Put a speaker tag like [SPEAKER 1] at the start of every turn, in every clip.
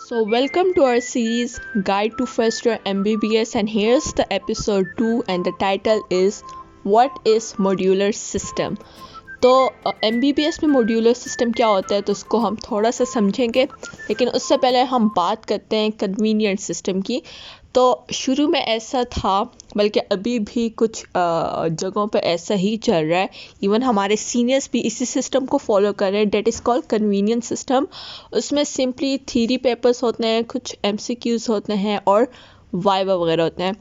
[SPEAKER 1] Welcome to our series Guide to First Year MBBS, and here's the episode 2, and the title is What is Modular System? तो MBBS में modular system क्या होता है तो उसको हम थोड़ा सा समझेंगे, लेकिन उससे पहले हम बात करते हैं कन्वीनियंट सिस्टम की। तो शुरू में ऐसा था, बल्कि अभी भी कुछ जगहों पर ऐसा ही चल रहा है। इवन हमारे सीनियर्स भी इसी सिस्टम को फॉलो कर रहे हैं, that is called convenient system. उसमें सिंपली थ्योरी पेपर्स होते हैं, कुछ MCQs होते हैं और वाइवा वगैरह होते हैं,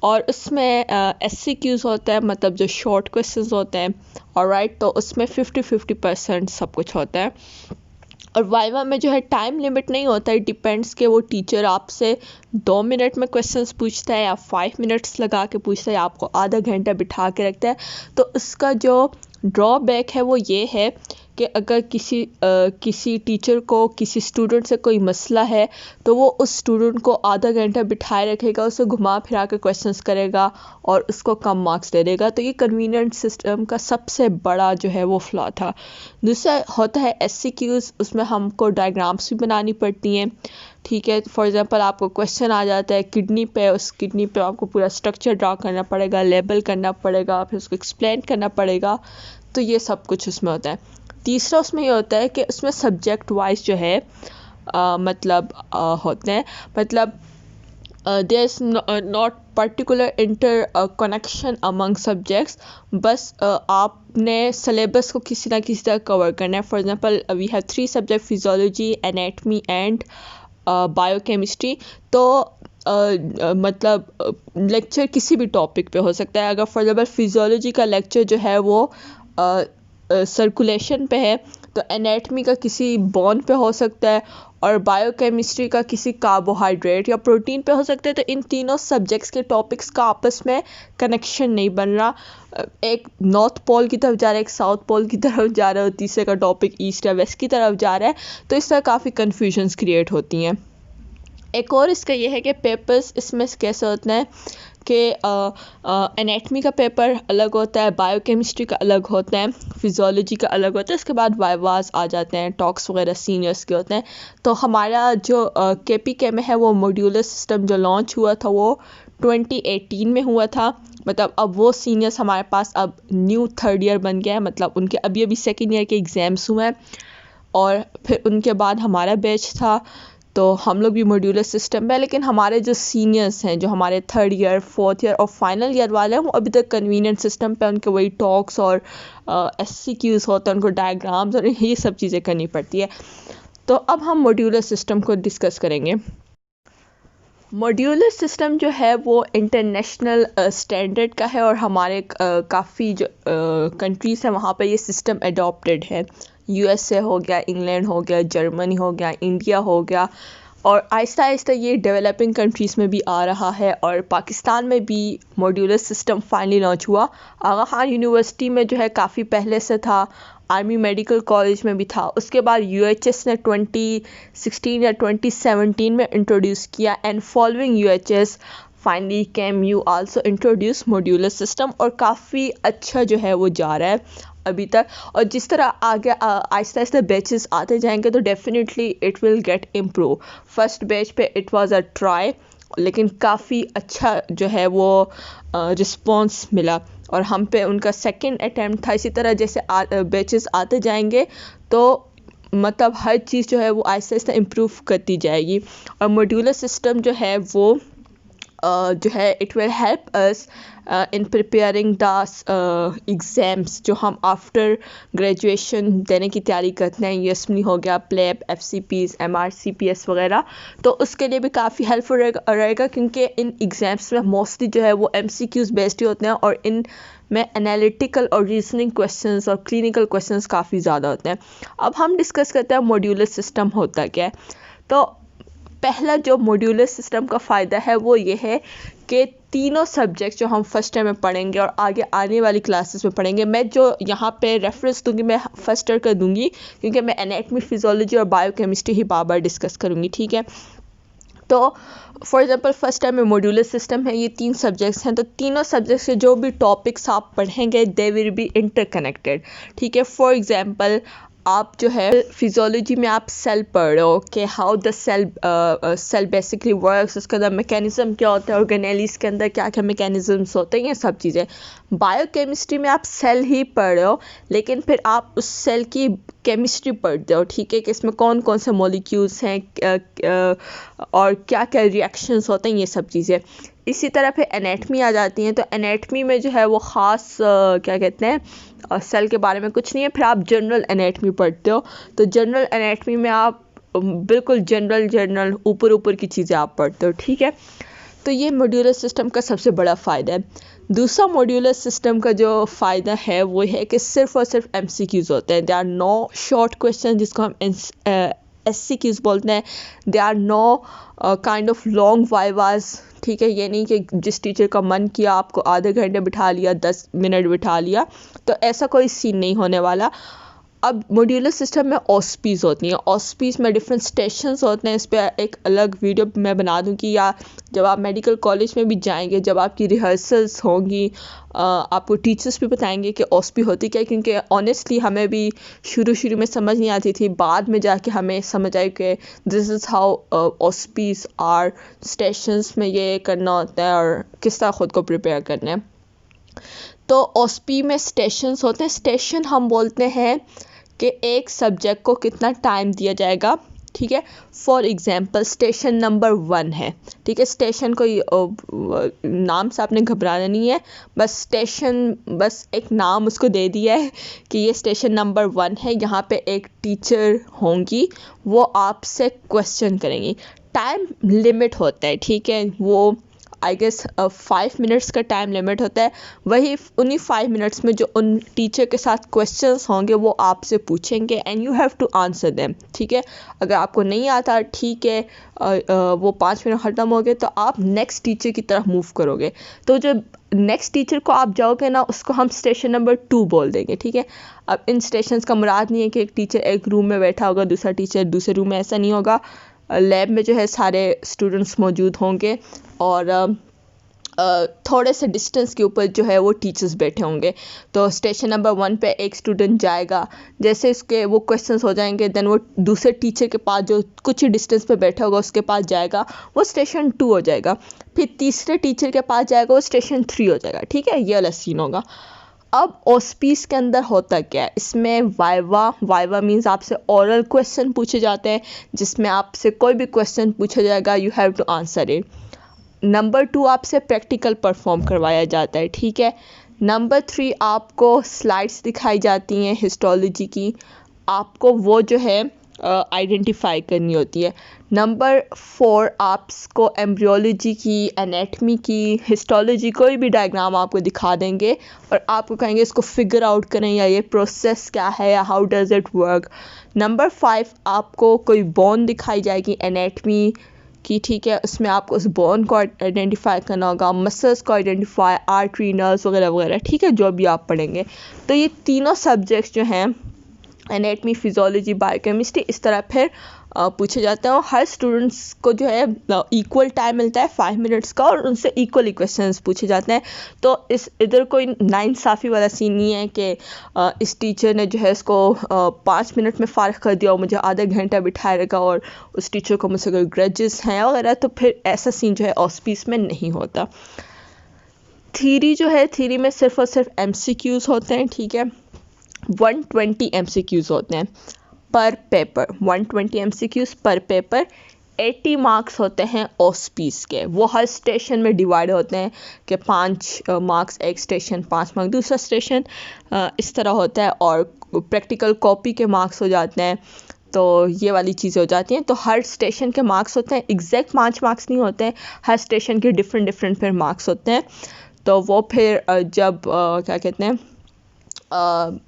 [SPEAKER 1] और उसमें SCQs होता है, मतलब जो शॉर्ट क्वेश्चंस होते हैं। और राइट, तो उसमें 50-50% सब कुछ होता है। और वाइवा में जो है टाइम लिमिट नहीं होता है, डिपेंड्स कि वो टीचर आपसे 2 मिनट में क्वेश्चंस पूछता है या 5 मिनट्स लगा के पूछता है या आपको आधा घंटा बिठा के रखता है। तो उसका जो ड्रॉबैक है वो ये है कि अगर किसी टीचर को किसी स्टूडेंट से कोई मसला है तो वो उस स्टूडेंट को आधा घंटा बिठाए रखेगा, उसे घुमा फिरा के क्वेश्चंस करेगा और उसको कम मार्क्स दे देगा। तो ये कन्वीनियंट सिस्टम का सबसे बड़ा जो है वो फ्लॉ था। दूसरा होता है SCQs, उसमें हमको डायग्राम्स भी बनानी पड़ती हैं। ठीक है, फॉर एग्जांपल आपको क्वेश्चन आ जाता है किडनी पे, उस किडनी पे आपको पूरा स्ट्रक्चर ड्रा करना पड़ेगा, लेबल करना पड़ेगा, फिर उसको एक्सप्लेन करना पड़ेगा। तो ये सब कुछ उसमें होता है। तीसरा उसमें ये होता है कि उसमें सब्जेक्ट वाइज जो है होते हैं, मतलब there is not particular interconnection among subjects. बस आपने सिलेबस को किसी ना किसी तरह कवर करना है। For example we have 3 subject, physiology, anatomy and biochemistry. तो मतलब लेक्चर किसी भी टॉपिक पे हो सकता है। अगर फॉर एग्जांपल फिजियोलॉजी का लेक्चर जो है वो सर्कुलेशन पे है, तो एनाटमी का किसी बोन पे हो सकता है, और बायोकेमिस्ट्री का किसी कार्बोहाइड्रेट या प्रोटीन पे हो सकता है। तो इन तीनों सब्जेक्ट्स के टॉपिक्स का आपस में कनेक्शन नहीं बन रहा। एक नॉर्थ पोल की तरफ जा रहा है, एक साउथ पोल की तरफ जा रहा है, और तीसरे का टॉपिक ईस्ट या वेस्ट की तरफ जा रहा है। तो इस तरह काफ़ी कन्फ्यूजन्स क्रिएट होती हैं। एक और इसका ये है कि पेपर्स इसमें कैसे होते हैं कि एनाटमी का पेपर अलग होता है, बायोकेमिस्ट्री का अलग होता है, फिजियोलॉजी का अलग होता है। उसके बाद वाइवास आ जाते हैं, टॉक्स वगैरह सीनियर्स के होते हैं। तो हमारा जो KPK में है वो मॉड्यूलर सिस्टम जो लॉन्च हुआ था वो 2018 में हुआ था। मतलब अब वो सीनियर्स हमारे पास अब न्यू 3rd ईयर बन गया है, मतलब उनके अभी 2nd ईयर के एग्ज़ाम्स हुए हैं, और फिर उनके बाद हमारा बैच था। तो हम लोग भी मॉड्यूलर सिस्टम पे, लेकिन हमारे जो सीनियर्स हैं, जो हमारे 3rd ईयर, 4th ईयर और फाइनल ईयर वाले हैं, वो अभी तक कन्वीनियंट सिस्टम पे उनके वही टॉक्स और SCQs होते हैं, उनको डायग्राम्स और ये सब चीज़ें करनी पड़ती है। तो अब हम मॉड्यूलर सिस्टम को डिस्कस करेंगे। मॉड्यूलर सिस्टम जो है वो इंटरनेशनल स्टैंडर्ड का है, और हमारे काफ़ी जो कंट्रीज़ हैं वहाँ पे ये सिस्टम अडॉप्टेड है। USA हो गया, इंग्लैंड हो गया, जर्मनी हो गया, इंडिया हो गया, और आहिस्ता आहिस्ता ये डेवलपिंग कंट्रीज़ में भी आ रहा है। और पाकिस्तान में भी मॉड्यूलर सिस्टम फाइनली लॉन्च हुआ। आगा खान यूनिवर्सिटी में जो है काफ़ी पहले से था, आर्मी मेडिकल कॉलेज में भी था। उसके बाद UHS ने 2016 या 2017 में इंट्रोड्यूस किया, and following UHS finally came you also introduce modular system, और काफ़ी अच्छा जो है वो जा रहा है अभी तक। और जिस तरह आगे आहिस्ता आहिस्ता बैचेस आते जाएंगे तो definitely it will get improve. First batch पे इट वाज अ ट्राई, लेकिन काफ़ी अच्छा जो है वो रिस्पॉन्स मिला, और हम पे उनका सेकंड अटैम्प्ट था। इसी तरह जैसे बैचेस आते जाएंगे तो मतलब हर चीज़ जो है वो आहिस्ता आहिस्ता इम्प्रूव करती जाएगी। और मॉड्यूलर सिस्टम जो है वो जो है it will help us in preparing the exams जो हम आफ्टर ग्रेजुएशन देने की तैयारी करते हैं। USMLE हो गया, प्लेब, FCPs, MRCPS वगैरह। तो उसके लिए भी काफ़ी हेल्पफुल रहेगा, क्योंकि इन एग्ज़ाम्स में मोस्टली जो है वो MCQs बेस्ड ही होते हैं, और इन में एनालिटिकल और रीजनिंग क्वेश्चंस और क्लिनिकल क्वेश्चंस काफ़ी ज़्यादा होते हैं। अब हम डिस्कस करते हैं मॉड्यूलर सिस्टम होता क्या है। तो पहला जो मॉड्यूलर सिस्टम का फ़ायदा है वो ये है कि तीनों सब्जेक्ट जो हम फर्स्ट ईयर में पढ़ेंगे और आगे आने वाली क्लासेस में पढ़ेंगे, मैं जो यहाँ पे रेफरेंस दूंगी मैं फर्स्ट ईयर का दूंगी, क्योंकि मैं एनाटमी, फिजियोलॉजी और बायोकेमिस्ट्री ही बार बार डिस्कस करूँगी। ठीक है, तो फॉर एग्जांपल फर्स्ट ईयर में मॉड्यूलर सिस्टम है, ये 3 सब्जेक्ट्स हैं। तो तीनों सब्जेक्ट्स के जो भी टॉपिक्स आप पढ़ेंगे दे विल बी इंटरकनेक्टेड। ठीक है, फॉर एग्जांपल आप जो है फिजियोलॉजी में आप सेल पढ़ रहे हो कि how the cell basically works, उसके अंदर मैकेनिज्म क्या होता है, ऑर्गेनेलिस के अंदर क्या क्या मैकेनिज्म्स होते हैं, ये सब चीज़ें। बायोकेमिस्ट्री में आप सेल ही पढ़ रहे हो, लेकिन फिर आप उस सेल की केमिस्ट्री पढ़ते हो, ठीक है, कि इसमें कौन कौन से मॉलिक्यूल्स हैं और क्या क्या रिएक्शंस होते हैं, ये सब चीज़ें। इसी तरह फिर एनेटमी आ जाती हैं, तो एनेटमी में जो है वो ख़ास क्या कहते हैं सेल के बारे में कुछ नहीं है। फिर आप जनरल एनेटमी पढ़ते हो, तो जनरल एनेटमी में आप बिल्कुल जनरल ऊपर की चीज़ें आप पढ़ते हो, ठीक है। तो ये मॉड्यूलर सिस्टम का सबसे बड़ा फ़ायदा है। दूसरा मॉड्यूलर सिस्टम का जो फ़ायदा है वो है कि सिर्फ़ और सिर्फ MCQs होते हैं। They are no short question, जिसको हम SCQs बोलते हैं। They are no kind of long vivas, ठीक है। ये नहीं कि जिस टीचर का मन किया आपको आधे घंटे बिठा लिया, 10 मिनट बिठा लिया, तो ऐसा कोई सीन नहीं होने वाला। अब मॉड्यूलर सिस्टम में ऑस्पीज़ होती हैं। ऑस्पीज़ में डिफरेंट स्टेशंस होते हैं। इस पर एक अलग वीडियो मैं बना दूँगी, या जब आप मेडिकल कॉलेज में भी जाएंगे, जब आपकी रिहर्सल्स होंगी, आपको टीचर्स भी बताएंगे कि ऑस्पी होती क्या है, क्योंकि ऑनेस्टली हमें भी शुरू में समझ नहीं आती थी। बाद में जाके हमें समझ आई कि this is how OSPEs are, stations में ये करना होता है और किस तरह ख़ुद को प्रिपेयर करना है। तो ऑस्पी में स्टेशंस होते हैं। स्टेशन हम बोलते हैं कि एक सब्जेक्ट को कितना टाइम दिया जाएगा, ठीक है। फॉर एग्जांपल स्टेशन नंबर 1 है, ठीक है। स्टेशन को नाम से आपने घबराना नहीं है, बस स्टेशन, बस एक नाम उसको दे दिया है कि ये स्टेशन नंबर 1 है। यहाँ पे एक टीचर होंगी, वो आपसे क्वेश्चन करेंगी। टाइम लिमिट होता है, ठीक है। वो आई गेस 5 मिनट्स का टाइम लिमिट होता है। वही उन्हीं 5 मिनट्स में जो उन टीचर के साथ क्वेश्चंस होंगे वो आपसे पूछेंगे and you have to answer them, ठीक है। अगर आपको नहीं आता, ठीक है, वो 5 मिनट ख़त्म हो गए तो आप नेक्स्ट टीचर की तरफ मूव करोगे। तो जो नेक्स्ट टीचर को आप जाओगे ना, उसको हम स्टेशन नंबर 2 बोल देंगे, ठीक है। अब इन स्टेशंस का मुराद नहीं है कि एक टीचर एक रूम में बैठा होगा, दूसरा टीचर दूसरे रूम में, ऐसा नहीं होगा। लैब में जो है सारे स्टूडेंट्स मौजूद होंगे और थोड़े से डिस्टेंस के ऊपर जो है वो टीचर्स बैठे होंगे। तो स्टेशन नंबर 1 पे एक स्टूडेंट जाएगा, जैसे इसके वो क्वेश्चंस हो जाएंगे, देन वो दूसरे टीचर के पास जो कुछ ही डिस्टेंस पे बैठा होगा उसके पास जाएगा, वो स्टेशन 2 हो जाएगा। फिर तीसरे टीचर के पास जाएगा, वो स्टेशन 3 हो जाएगा, ठीक है। ये वाला सीन होगा। अब ऑस्पीस के अंदर होता क्या है, इसमें वाइवा मीन्स आपसे ओरल क्वेश्चन पूछे जाते हैं, जिसमें आपसे कोई भी क्वेश्चन पूछा जाएगा, you have to answer it. Number 2 आपसे प्रैक्टिकल परफॉर्म करवाया जाता है, ठीक है। नंबर 3 आपको स्लाइड्स दिखाई जाती हैं हिस्टोलॉजी की, आपको वो जो है आइडेंटिफाई करनी होती है। नंबर 4 आपको एम्ब्रियोलॉजी की, एनेटमी की, हिस्टोलॉजी, कोई भी डायग्राम आपको दिखा देंगे और आपको कहेंगे इसको फिगर आउट करें, या ये प्रोसेस क्या है, या how does it work. Number 5 आपको कोई बोन दिखाई जाएगी एनेटमी की, ठीक है। उसमें आपको उस बोन को आइडेंटिफाई करना होगा, मसल्स को आइडेंटिफाई, आर्टरी, नर्व्स वगैरह वगैरह, ठीक है, जो भी आप पढ़ेंगे। तो ये तीनों सब्जेक्ट्स जो हैं, एनेटमी, फिजियोलॉजी, बायोकेमिस्ट्री, इस तरह फिर पूछे जाते हैं। और हर स्टूडेंट्स को जो है इक्वल टाइम मिलता है 5 मिनट्स का, और उनसे इक्वली क्वेश्चंस पूछे जाते हैं। तो इधर कोई नाइंसाफ़ी वाला सीन नहीं है कि इस टीचर ने जो है इसको 5 मिनट में फ़ारिग कर दिया और मुझे आधा घंटा बिठाए रखा, और उस टीचर को मुझसे कोई ग्रजेस हैं वगैरह। तो फिर ऐसा सीन जो है ऑस्पीस में नहीं होता। थ्योरी जो है, थ्योरी में सिर्फ और सिर्फ MCQs होते हैं, ठीक है। 120 MCQs होते हैं पर पेपर, 120 MCQs पर पेपर। 80 मार्क्स होते हैं ऑस्पीस के, वो हर स्टेशन में डिवाइड होते हैं कि 5 मार्क्स एक स्टेशन, 5 मार्क्स दूसरा स्टेशन, इस तरह होता है। और प्रैक्टिकल कॉपी के मार्क्स हो जाते हैं, तो ये वाली चीज़ें हो जाती हैं। तो हर स्टेशन के मार्क्स होते हैं, एग्जैक्ट 5 मार्क्स नहीं होते हैं, हर स्टेशन के डिफरेंट फिर मार्क्स होते हैं। तो वो फिर जब क्या कहते हैं,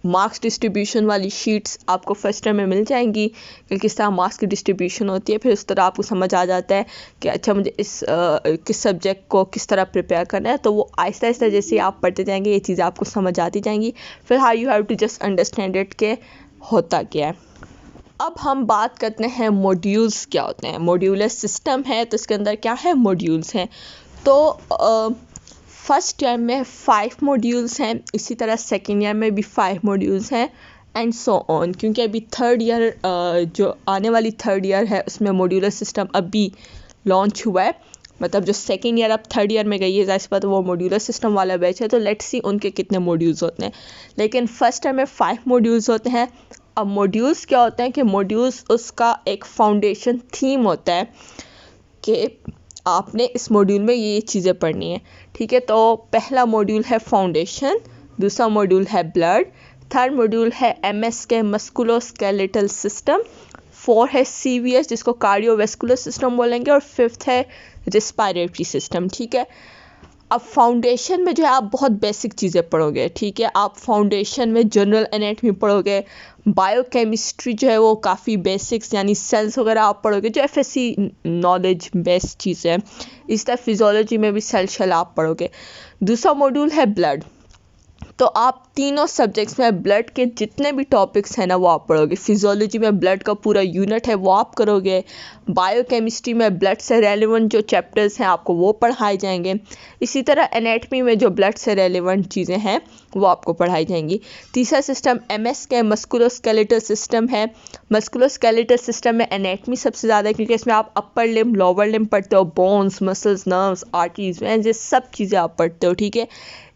[SPEAKER 1] मार्क्स डिस्ट्रीब्यूशन वाली शीट्स आपको फर्स्ट ईयर में मिल जाएंगी कि किस तरह मार्क्स की डिस्ट्रीब्यूशन होती है। फिर उस तरह आपको समझ आ जाता है कि अच्छा मुझे इस किस सब्जेक्ट को किस तरह प्रिपेयर करना है। तो वो आहिस्ता आहिस्ता जैसे आप पढ़ते जाएंगे ये चीज़ें आपको समझ आती जाएंगी। फिर how you have to just understand it के होता क्या है। अब हम बात करते हैं मॉड्यूल्स क्या होते हैं। मॉड्यूलर सिस्टम है तो इसके अंदर क्या है, मॉड्यूल्स हैं। तो फर्स्ट ईयर में 5 मॉड्यूल्स हैं, इसी तरह सेकेंड ईयर में भी 5 मॉड्यूल्स हैं, एंड सो ऑन, क्योंकि अभी थर्ड ईयर जो आने वाली थर्ड ईयर है उसमें मॉड्यूलर सिस्टम अभी लॉन्च हुआ है, मतलब जो सेकेंड ईयर अब थर्ड ईयर में गई है जाहिर सी बात वो मॉड्यूलर सिस्टम वाला बैच है, तो लेट्स सी उनके कितने मॉड्यूल्स होते हैं। लेकिन फर्स्ट ईयर में 5 मॉड्यूल्स होते हैं। अब मॉड्यूल्स क्या होते हैं कि मॉड्यूल्स उसका एक फाउंडेशन थीम होता है कि आपने इस मॉड्यूल में ये चीज़ें पढ़नी है, ठीक है। तो पहला मॉड्यूल है फाउंडेशन, दूसरा मॉड्यूल है ब्लड, थर्ड मॉड्यूल है एमएस के मस्कुलोस्केलेटल सिस्टम, 4 है सीवीएस जिसको कार्डियोवैस्कुलर सिस्टम बोलेंगे, और 5th है रिस्पायरेटरी सिस्टम, ठीक है। अब फाउंडेशन में जो है आप बहुत बेसिक चीज़ें पढ़ोगे, ठीक है। आप फाउंडेशन में जनरल एनाटॉमी पढ़ोगे, बायोकेमिस्ट्री जो है वो काफ़ी बेसिक्स यानी सेल्स वगैरह आप पढ़ोगे जो एफएससी नॉलेज बेस्ड चीज़ है। इस तरह फिजियोलॉजी में भी सेल शेल आप पढ़ोगे। दूसरा मॉड्यूल है ब्लड, तो आप तीनों सब्जेक्ट्स में ब्लड के जितने भी टॉपिक्स हैं ना वो आप पढ़ोगे। फिजियोलॉजी में ब्लड का पूरा यूनिट है वो आप करोगे, बायोकेमिस्ट्री में ब्लड से रेलेवेंट जो चैप्टर्स हैं आपको वो पढ़ाए जाएंगे, इसी तरह एनाटॉमी में जो ब्लड से रेलेवेंट चीज़ें हैं वो आपको पढ़ाई जाएंगी। तीसरा सिस्टम एमएस के मस्कुलोस्केलेटल सिस्टम है। मस्कुलोस्केलेटल सिस्टम में एनाटॉमी सबसे ज़्यादा है क्योंकि इसमें आप अपर लिम्ब लोअर लिम्ब पढ़ते हो, bones muscles nerves arteries veins, ये सब चीज़ें आप पढ़ते हो, ठीक है।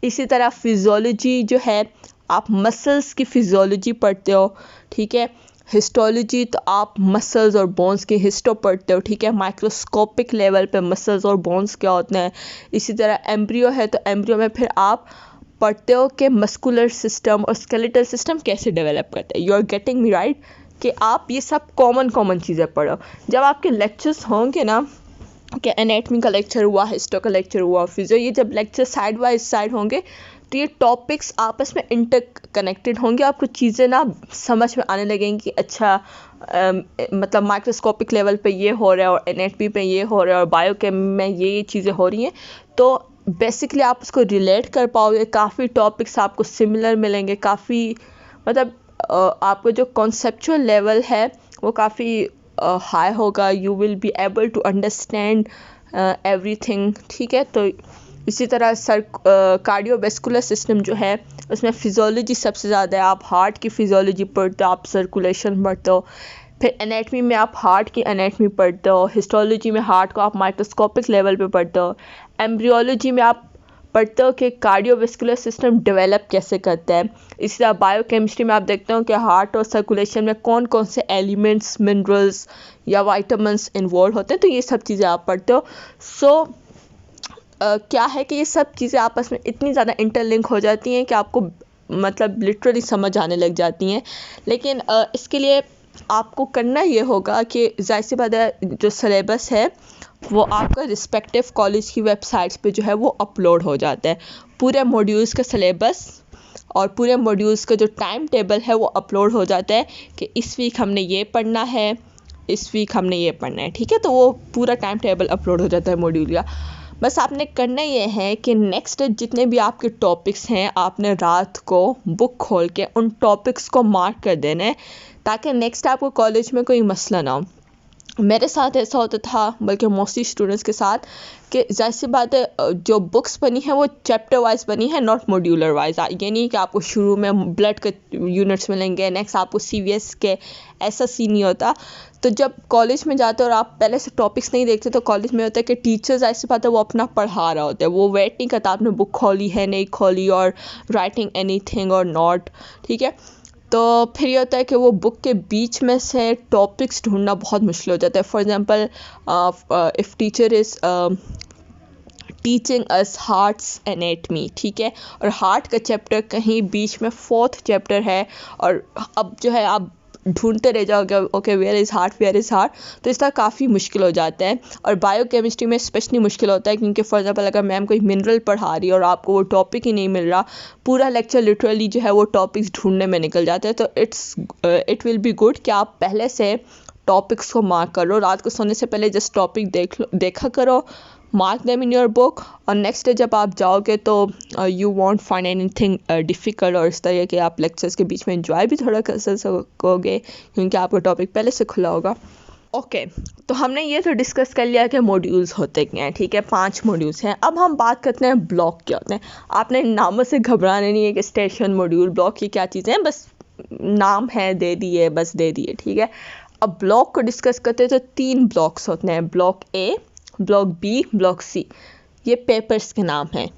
[SPEAKER 1] इसी तरह फिजियोलॉजी जो है आप मसल्स की फिजियोलॉजी पढ़ते हो, ठीक है। हिस्टोलॉजी तो आप मसल्स और बोन्स की हिस्टो पढ़ते हो, ठीक है। माइक्रोस्कोपिक लेवल पे मसल्स और बोन्स क्या होते हैं। इसी तरह एम्ब्रियो है तो एम्ब्रियो में फिर आप पढ़ते हो कि मस्कुलर सिस्टम और स्केलेटल सिस्टम कैसे डेवलप करते हैं। You are getting me right कि आप ये सब कॉमन चीज़ें पढ़ो। जब आपके लेक्चर्स होंगे ना कि एनाटॉमी का लेक्चर हुआ, हिस्टो का लेक्चर हुआ, फिजियो, ये जब लेक्चर साइड बाय साइड होंगे तो ये टॉपिक्स आपस में इंटर कनेक्टेड होंगे, आपको चीज़ें ना समझ में आने लगेंगी कि अच्छा मतलब माइक्रोस्कोपिक लेवल पे ये हो रहा है और एनाटॉमी पे ये हो रहा है और बायोकेम में ये चीज़ें हो रही हैं, तो बेसिकली आप उसको रिलेट कर पाओगे। काफ़ी टॉपिक्स आपको सिमिलर मिलेंगे, काफ़ी मतलब आपको जो कॉन्सेप्चुअल लेवल है वो काफ़ी हाई होगा। You will be able to understand everything, ठीक है। तो इसी तरह कार्डियोवैस्कुलर सिस्टम जो है उसमें फिजियोलॉजी सबसे ज़्यादा है। आप हार्ट की फिजियोलॉजी पढ़ते हो, आप सर्कुलेशन पढ़ते हो, फिर एनाटॉमी में आप हार्ट की एनाटॉमी पढ़ते हो, हिस्टोलॉजी में हार्ट को आप माइक्रोस्कोपिक लेवल पे पढ़ते हो, एम्ब्रियोलॉजी में आप पढ़ते हो कि कार्डियोवैस्कुलर सिस्टम डेवलप कैसे करता है। इसी तरह बायोकेमिस्ट्री में आप देखते हो कि हार्ट और सर्कुलेशन में कौन कौन से एलिमेंट्स, मिनरल्स या वाइटामिन्स इन्वॉल्व होते हैं, तो ये सब चीज़ें आप पढ़ते हो। सो क्या है कि ये सब चीज़ें आपस में इतनी ज़्यादा इंटरलिंक हो जाती हैं कि आपको मतलब लिटरली समझ आने लग जाती हैं। लेकिन इसके लिए आपको करना ये होगा कि जाहिर सी बात है जो सिलेबस है वो आपका रिस्पेक्टिव कॉलेज की वेबसाइट्स पे जो है वो अपलोड हो जाता है। पूरे मॉड्यूल्स का सिलेबस और पूरे मॉड्यूल्स का जो टाइम टेबल है वो अपलोड हो जाता है कि इस वीक हमने ये पढ़ना है, इस वीक हमने ये पढ़ना है, ठीक है। तो वो पूरा टाइम टेबल अपलोड हो जाता है मॉड्यूल का। बस आपने करना ये है कि नेक्स्ट जितने भी आपके टॉपिक्स हैं आपने रात को बुक खोल के उन टॉपिक्स को मार्क कर देना है ताकि नेक्स्ट आपको कॉलेज में कोई मसला ना हो। मेरे साथ ऐसा होता था, बल्कि मोस्टली स्टूडेंट्स के साथ, कि जाहिर सी बात है जो बुक्स बनी है वो चैप्टर वाइज बनी है, नॉट मॉड्यूलर वाइज। ये नहीं कि आपको शुरू में ब्लड के यूनिट्स मिलेंगे, नेक्स्ट आपको सीवीएस के, ऐसा सीन नहीं होता। तो जब कॉलेज में जाते हो और आप पहले से टॉपिक्स नहीं देखते तो कॉलेज में होता है कि टीचर्स ऐसी बात है वो अपना पढ़ा रहा होता है, वो वेट नहीं करता आपने बुक खोली है नहीं खोली और राइटिंग एनीथिंग और नॉट, ठीक है। तो फिर ये होता है कि वो बुक के बीच में से टॉपिक्स ढूंढना बहुत मुश्किल हो जाता है। For example if teacher is teaching us hearts anatomy, ठीक है, और हार्ट का चैप्टर कहीं बीच में 4th चैप्टर है और अब जो है आप ढूंढते रह जाओगे ओके वेयर इज़ हार्ट, तो इस तरह काफ़ी मुश्किल हो जाता है। और बायोकेमिस्ट्री में स्पेशली मुश्किल होता है क्योंकि फॉर एग्जांपल अगर मैम कोई मिनरल पढ़ा रही है और आपको वो टॉपिक ही नहीं मिल रहा, पूरा लेक्चर लिटरली जो है वो टॉपिक्स ढूंढने में निकल जाता है। तो इट विल बी गुड कि आप पहले से टॉपिक्स को मार्क करो, रात को सोने से पहले जस्ट टॉपिक देखा करो, mark them in your book, और नेक्स्ट डे जब आप जाओगे तो you want find anything difficult, और इस तरह के आप लेक्चर्स के बीच में एंजॉय भी थोड़ा कर सकोगे क्योंकि आपका टॉपिक पहले से खुला होगा। ओके, तो हमने ये तो डिस्कस कर लिया कि मॉड्यूल्स होते क्या हैं, ठीक है, 5 मॉड्यूल्स हैं। अब हम बात करते हैं ब्लॉक क्या होते हैं। आपने नामों से घबराना नहीं है कि स्टेशन, मॉड्यूल, ब्लॉक ये क्या चीज़ें हैं, बस नाम है दे दिए, बस दे दिए, ठीक है। अब ब्लॉक को डिस्कस करते हैं तो 3 ब्लॉक्स होते हैं, block A, block B, block C. ये पेपर्स के नाम हैं,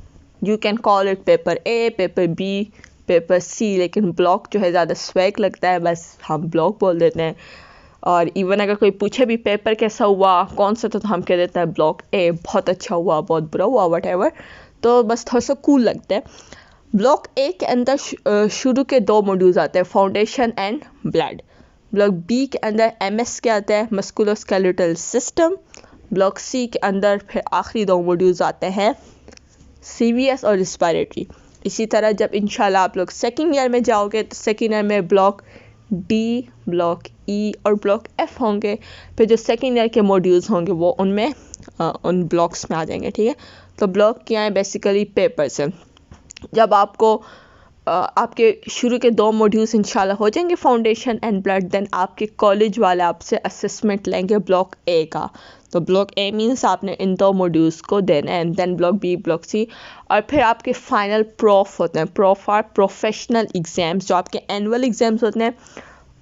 [SPEAKER 1] you can call it paper A, paper B, paper C, लेकिन ब्लॉक जो है ज़्यादा स्वैग लगता है, बस हम ब्लॉक बोल देते हैं। और इवन अगर कोई पूछे भी पेपर कैसा हुआ, कौन सा, तो हम कह देते हैं ब्लॉक ए, बहुत अच्छा हुआ, बहुत बुरा हुआ, वट, तो बस थोड़ा सा कूल लगता है। ब्लॉक ए के अंदर शुरू के 2 मॉड्यूल्स आते हैं, foundation and blood. Block B के अंदर एमएस के आता है, मस्कुलोस्केलेटल सिस्टम। ब्लॉक सी के अंदर फिर आखिरी 2 मॉड्यूल्स आते हैं, सीवीएस और रिस्पायरेटरी। इसी तरह जब इंशाल्लाह आप लोग सेकेंड ईयर में जाओगे तो सेकेंड ईयर में ब्लॉक डी, ब्लॉक ई और ब्लॉक एफ होंगे। फिर जो सेकेंड ईयर के मॉड्यूल्स होंगे वो उनमें उन ब्लॉक्स में आ जाएंगे, ठीक है। तो ब्लॉक क्या है, बेसिकली पेपर्स हैं। जब आपको आपके शुरू के 2 मॉड्यूल्स इंशाल्लाह हो जाएंगे, फाउंडेशन एंड ब्लड, देन आपके कॉलेज वाले आपसे असेसमेंट लेंगे ब्लॉक ए का। तो ब्लॉक ए मीन्स आपने इन 2 मॉड्यूल्स को देना है, then block B, block C, और फिर आपके फाइनल प्रोफ होते हैं। प्रोफ आर प्रोफेशनल एग्ज़ाम्स, जो आपके एनुअल एग्ज़ाम्स होते हैं।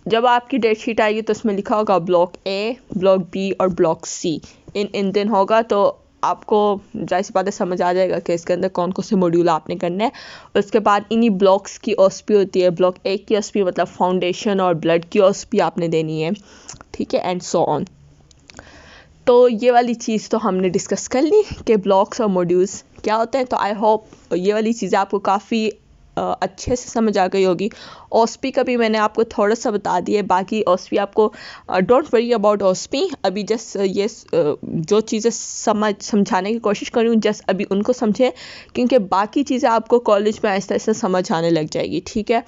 [SPEAKER 1] जब आपकी डेट शीट आएगी तो उसमें लिखा होगा ब्लॉक ए, ब्लॉक बी और ब्लॉक सी, इन दिन होगा। तो आपको जाहिर सी बातें समझ आ जाएगा कि इसके अंदर कौन कौन से मॉड्यूल आपने करने हैं। उसके बाद इन्हीं ब्लॉक्स की ओएसपी होती है, ब्लॉक ए की ओएसपी मतलब फाउंडेशन और ब्लड की ओएसपी आपने देनी है, ठीक है, एंड सो ऑन। तो ये वाली चीज़ तो हमने डिस्कस कर ली कि ब्लॉक्स और मॉड्यूल्स क्या होते हैं। तो आई होप ये वाली चीज़ें आपको काफ़ी अच्छे से समझ आ गई होगी। ओएसपी का भी मैंने आपको थोड़ा सा बता दिया, बाकी ओएसपी आपको डोंट वरी अबाउट ओएसपी। अभी जस्ट ये जो चीज़ें समझाने की कोशिश कर रही हूँ, जस्ट अभी उनको समझें, क्योंकि बाकी चीज़ें आपको कॉलेज में आहिस्ता आहिस्ता समझ आने लग जाएगी, ठीक है।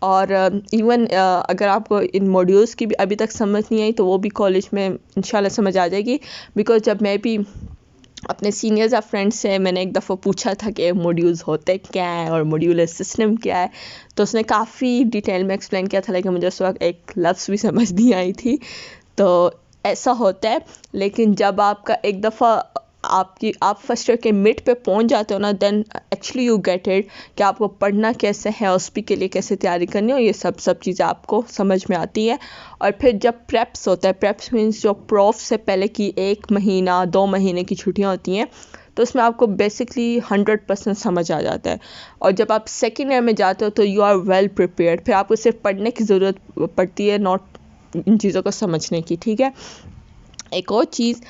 [SPEAKER 1] और इवन अगर आपको इन मॉड्यूल्स की भी अभी तक समझ नहीं आई तो वो भी कॉलेज में इंशाल्लाह समझ आ जाएगी। बिकॉज जब मैं भी अपने सीनियर्स या फ्रेंड्स से मैंने एक दफ़ा पूछा था कि मॉड्यूल्स होते क्या है और मॉड्यूलर सिस्टम क्या है, तो उसने काफ़ी डिटेल में एक्सप्लेन किया था, लेकिन मुझे उस वक्त एक लफ्ज़ भी समझ नहीं आई थी। तो ऐसा होता है, लेकिन जब आपका एक दफ़ा आप फर्स्ट ईयर के मिड पे पहुंच जाते हो ना, then actually you get it कि आपको पढ़ना कैसे है, ओएसपी के लिए कैसे तैयारी करनी हो, ये सब चीज़ें आपको समझ में आती है। और फिर जब प्रेप्स होता है, प्रेप्स मीन्स जो प्रोफ से पहले की 1 महीना 2 महीने की छुट्टियां होती हैं, तो उसमें आपको बेसिकली 100% समझ आ जाता है। और जब आप सेकेंड ईयर में जाते हो तो यू आर वेल प्रिपेयर्ड, फिर आपको सिर्फ पढ़ने की ज़रूरत पड़ती है, नॉट इन चीज़ों को समझने की, ठीक है। एक और चीज़,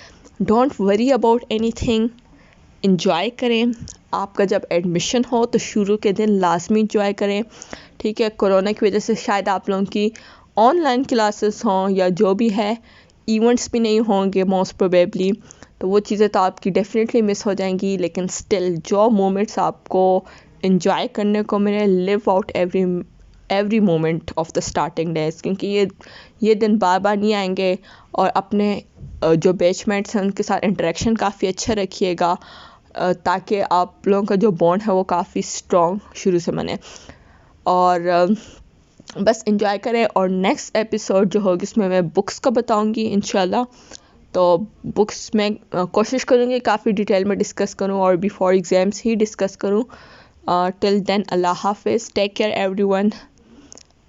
[SPEAKER 1] don't worry about anything, enjoy करें। आपका जब एडमिशन हो तो शुरू के दिन लाजमी इंजॉय करें, ठीक है। कोरोना की वजह से शायद आप लोगों की ऑनलाइन क्लासेस हों या जो भी है, इवेंट्स भी नहीं होंगे मोस्ट प्रोबेबली, तो वो चीज़ें तो आपकी डेफिनेटली मिस हो जाएंगी। लेकिन स्टिल जो मोमेंट्स आपको इंजॉय करने को मिले, live out every moment of the starting days, क्योंकि ये दिन बार बार नहीं आएंगे। और अपने जो बैचमेट्स हैं उनके साथ इंटरेक्शन काफ़ी अच्छा रखिएगा, ताकि आप लोगों का जो बॉन्ड है वो काफ़ी स्ट्रॉन्ग शुरू से बने। और बस इंजॉय करें। और नेक्स्ट एपिसोड जो होगी उसमें मैं बुक्स का बताऊंगी इंशाल्लाह। तो बुक्स में कोशिश करूँगी काफ़ी डिटेल में डिस्कस करूँ और बिफोर एग्ज़ाम्स ही डिस्कस करूँ। टिल देन अल्लाह हाफिज़, take care everyone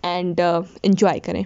[SPEAKER 1] and enjoy करें।